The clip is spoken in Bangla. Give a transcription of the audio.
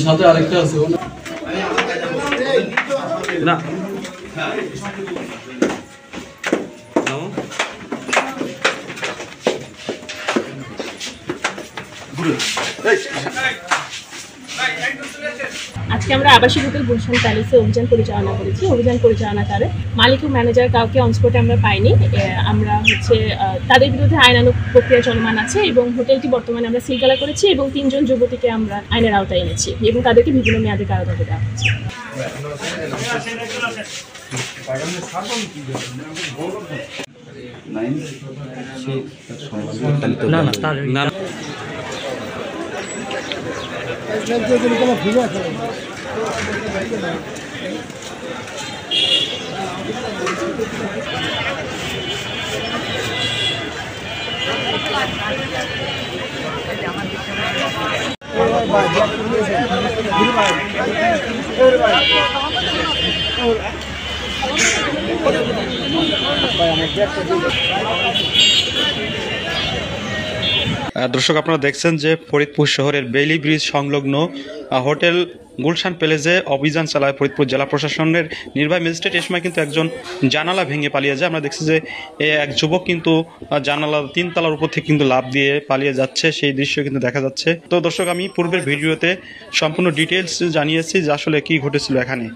সাথে আরেকটা আছে না আজকে আমরা আবাসিক হোটেল গুলশান প্যালেসে অভিযান পরিচালনা করেছি। অভিযান পরিচালনাকারে মালিক ও ম্যানেজার কাউকে অনস্পটে আমরা পাইনি। আমরা তাদের বিরুদ্ধে আইনানুগ প্রক্রিয়া চলমান আছে এবং হোটেলটি বর্তমানে আমরা সিলগালা করেছি এবং 3 জন যুবতীকে আমরা আইনের আওতায় এনেছি এবং তাদেরকে বিভিন্ন মেয়াদে কারাদণ্ড দেওয়া হচ্ছে। দর্শক আপনারা দেখছেন যে ফরিদপুর শহরের বেইলি ব্রিজ সংলগ্ন হোটেল গুলশান প্যালেসে অভিযান চালায় ফরিদপুর জেলা প্রশাসনের নির্বাহী ম্যাজিস্ট্রেট। এই সময় কিন্তু একজন জানালা ভেঙে পালিয়ে যায়। আমরা দেখছি যে এক যুবক কিন্তু জানালা 3 তলার উপর থেকে কিন্তু লাফ দিয়ে পালিয়ে যাচ্ছে, সেই দৃশ্য কিন্তু দেখা যাচ্ছে। তো দর্শক আমি পূর্বের ভিডিওতে সম্পূর্ণ ডিটেলস জানিয়েছি যে আসলে কি ঘটেছিল এখানে।